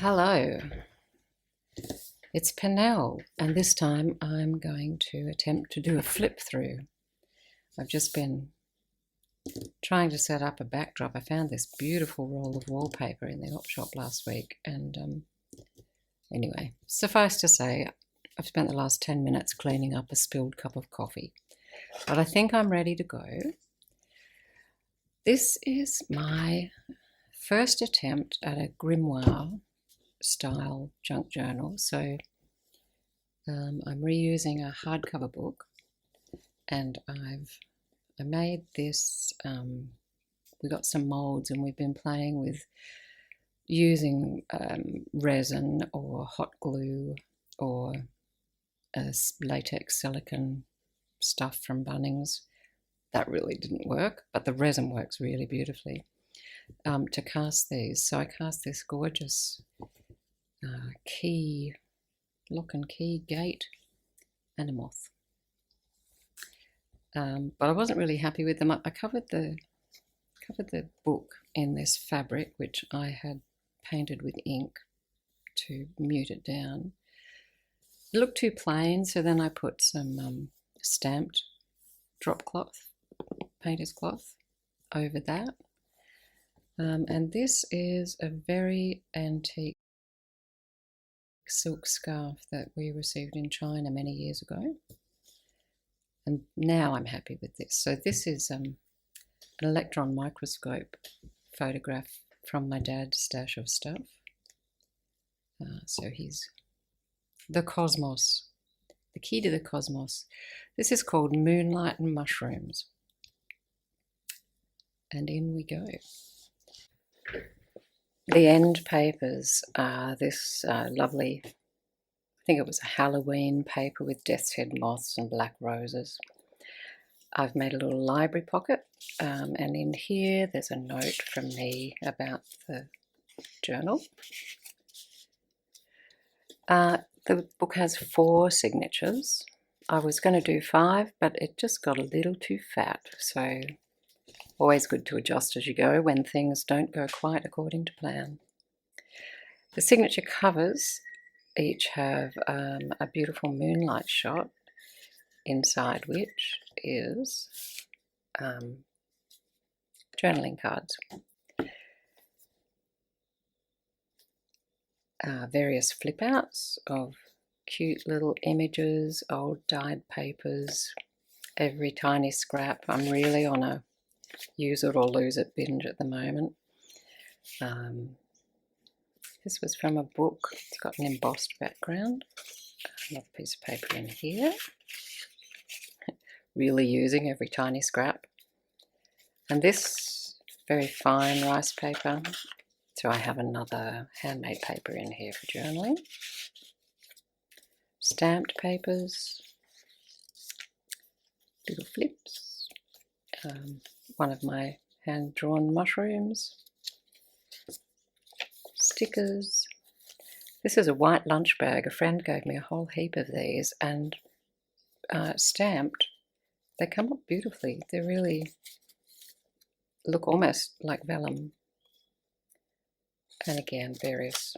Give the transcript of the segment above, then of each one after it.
Hello, it's Pernell, and this time I'm going to attempt to do a flip through. I've just been trying to set up a backdrop. I found this beautiful roll of wallpaper in the op shop last week, and anyway, suffice to say, I've spent the last 10 minutes cleaning up a spilled cup of coffee, but I think I'm ready to go. This is my first attempt at a grimoire style junk journal. So I'm reusing a hardcover book, and I made this. We got some molds, and we've been playing with using resin or hot glue or latex silicone stuff from Bunnings. That really didn't work, but the resin works really beautifully to cast these. So I cast this gorgeous lock and key gate and a moth. But I wasn't really happy with them. I covered the book in this fabric, which I had painted with ink to mute it down. It looked too plain, so then I put some stamped drop cloth, painter's cloth, over that. And this is a very antique silk scarf that we received in China many years ago, and now I'm happy with this. So this is an electron microscope photograph from my dad's stash of stuff. So he's the cosmos, the key to the cosmos. This is called Moonlight and Mushrooms, and in we go. The end papers are this lovely, I think it was a Halloween paper with death's head moths and black roses. I've made a little library pocket, and in here there's a note from me about the journal. The book has 4 signatures. I was going to do 5, but it just got a little too fat, so always good to adjust as you go when things don't go quite according to plan. The signature covers each have a beautiful moonlight shot, inside which is journaling cards. Various flip outs of cute little images, old dyed papers, every tiny scrap. I'm really on a use it or lose it binge at the moment. This was from a book. It's got an embossed background. Another piece of paper in here. Really using every tiny scrap. And this very fine rice paper. So I have another handmade paper in here for journaling. Stamped papers. Little flips. One of my hand-drawn mushrooms. Stickers. This is a white lunch bag. A friend gave me a whole heap of these, and stamped. They come up beautifully. They really look almost like vellum. And again, various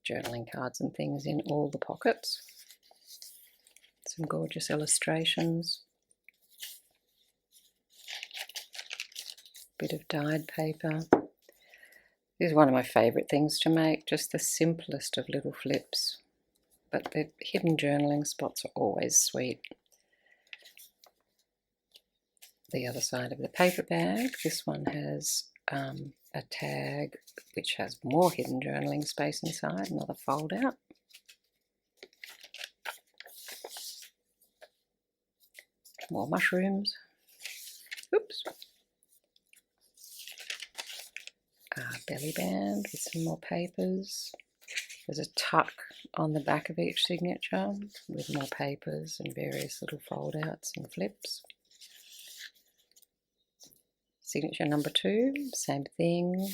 journaling cards and things in all the pockets. Some gorgeous illustrations. Bit of dyed paper. This is one of my favourite things to make, just the simplest of little flips. But the hidden journaling spots are always sweet. The other side of the paper bag, this one has a tag which has more hidden journaling space inside, another fold out. More mushrooms. Oops. Belly band with some more papers. There's a tuck on the back of each signature with more papers and various little fold outs and flips. Signature number 2, same thing,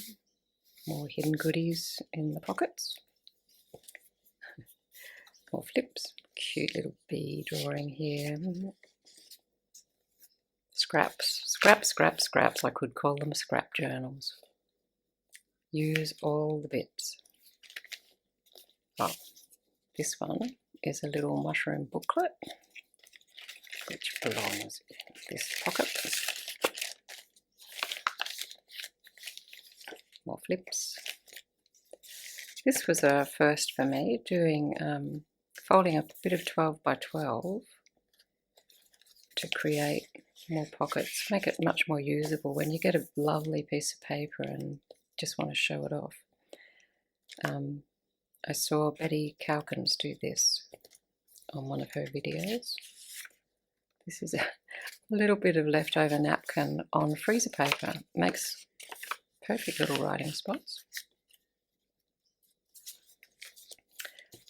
more hidden goodies in the pockets. More flips, cute little bee drawing here. Scraps, scraps, scraps, scraps. I could call them scrap journals. Use all the bits. Oh, this one is a little mushroom booklet which belongs in this pocket. More flips. This was a first for me, doing folding a bit of 12 by 12 to create more pockets, make it much more usable when you get a lovely piece of paper and just want to show it off. I saw Betty Calkins do this on one of her videos. This is a little bit of leftover napkin on freezer paper. Makes perfect little writing spots.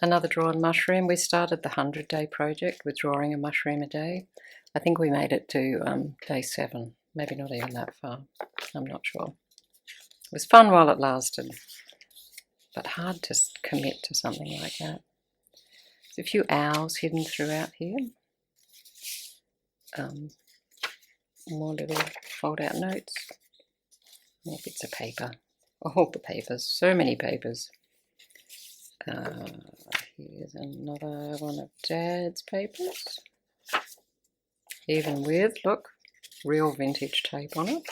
Another drawn mushroom. We started the 100-day project with drawing a mushroom a day. I think we made it to day 7, maybe not even that far. I'm not sure. It was fun while it lasted, but hard to commit to something like that. There's a few owls hidden throughout here. More little fold-out notes. More bits of paper. All the papers. So many papers. Here's another one of Dad's papers. Even with, look, real vintage tape on it.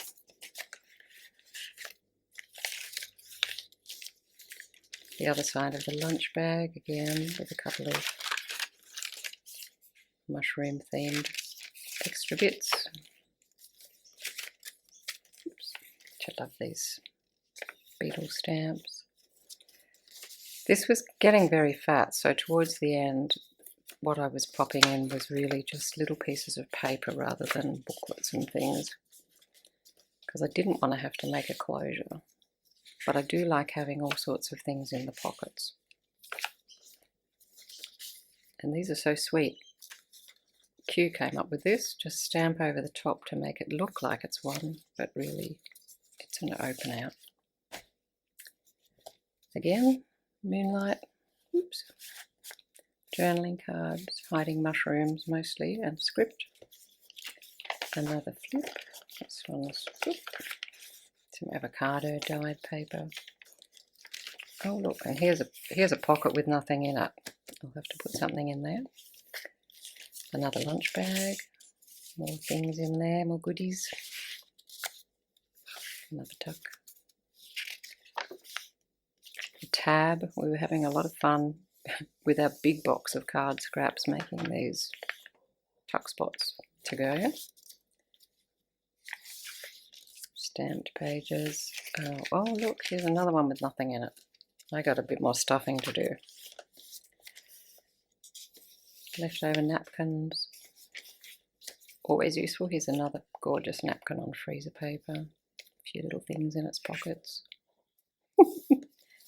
The other side of the lunch bag, again, with a couple of mushroom-themed extra bits. Oops. I love these beetle stamps. This was getting very fat, so towards the end, what I was popping in was really just little pieces of paper rather than booklets and things, because I didn't want to have to make a closure. But I do like having all sorts of things in the pockets. And these are so sweet. Q came up with this, just stamp over the top to make it look like it's one, but really it's an open out. Again, Moonlight, oops, journaling cards, hiding mushrooms mostly, and script. Another flip, this one's flip. Some avocado dyed paper. Oh look, and here's a pocket with nothing in it. I'll have to put something in there. Another lunch bag, more things in there, more goodies. Another tuck. A tab. We were having a lot of fun with our big box of card scraps making these tuck spots to go. Stamped pages. Oh look, here's another one with nothing in it. I got a bit more stuffing to do. Leftover napkins. Always useful. Here's another gorgeous napkin on freezer paper. A few little things in its pockets.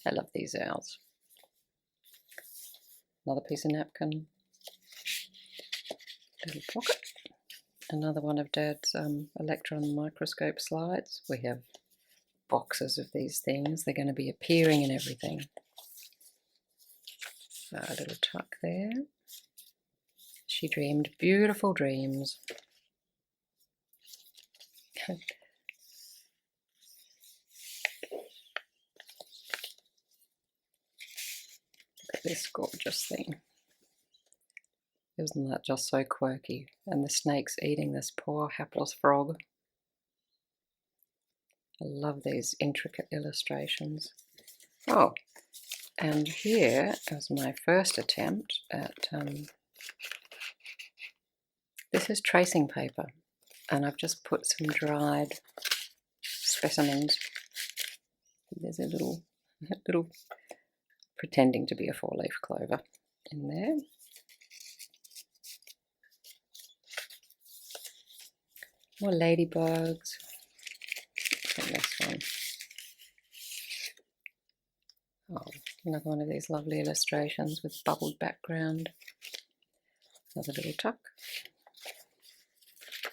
I love these owls. Another piece of napkin. Little pocket. Another one of Dad's electron microscope slides. We have boxes of these things. They're going to be appearing in everything. A little tuck there. She dreamed beautiful dreams. Look at this gorgeous thing. Isn't that just so quirky? And the snake's eating this poor hapless frog. I love these intricate illustrations. Oh, and here is my first attempt at, this is tracing paper, and I've just put some dried specimens. There's a little pretending to be a 4-leaf clover in there. More ladybugs. And this one. Oh, another one of these lovely illustrations with bubbled background. Another little tuck.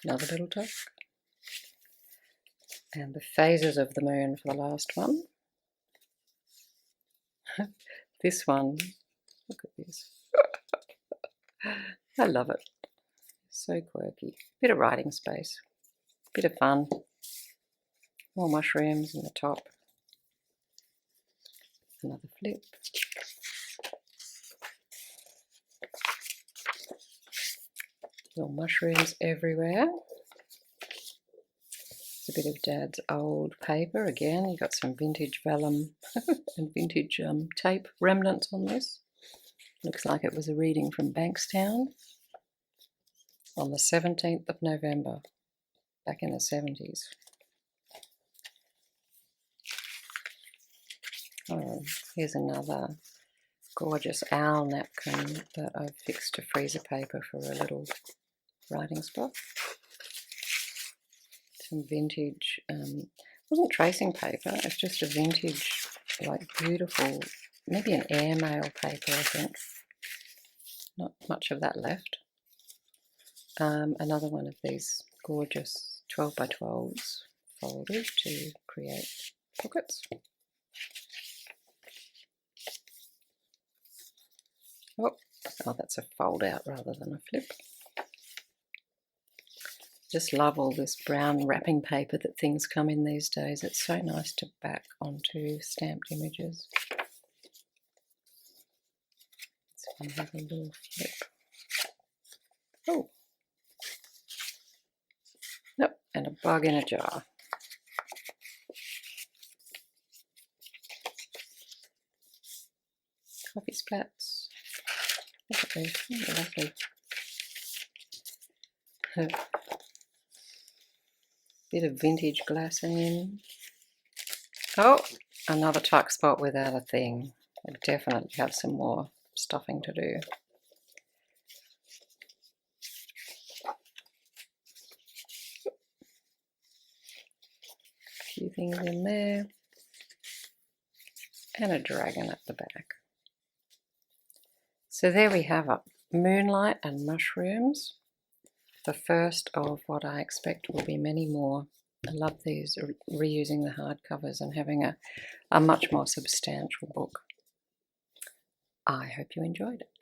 Another little tuck. And the phases of the moon for the last one. This one, look at this. I love it. So quirky. Bit of writing space. Bit of fun. More mushrooms in the top. Another flip. Little mushrooms everywhere. It's a bit of Dad's old paper again. You've got some vintage vellum and vintage tape remnants on this. Looks like it was a reading from Bankstown on the 17th of November, back in the 70s. Oh, here's another gorgeous owl napkin that I've fixed to freezer paper for a little writing spot. Some vintage, wasn't tracing paper, it's just a vintage, like beautiful, maybe an airmail paper, I think. Not much of that left. Another one of these gorgeous 12 by 12s folded to create pockets. Oh, that's a fold out rather than a flip. Just love all this brown wrapping paper that things come in these days. It's so nice to back onto stamped images. Let's have a little flip. Oh, nope, and a bug in a jar. Coffee splats. Look at these, oh, lovely. Bit of vintage glassine. Oh, another tuck spot without a thing. I definitely have some more stuffing to do. A few things in there. And a dragon at the back. So there we have it. Moonlight and Mushrooms. The first of what I expect will be many more. I love these, reusing the hardcovers and having a much more substantial book. I hope you enjoyed it.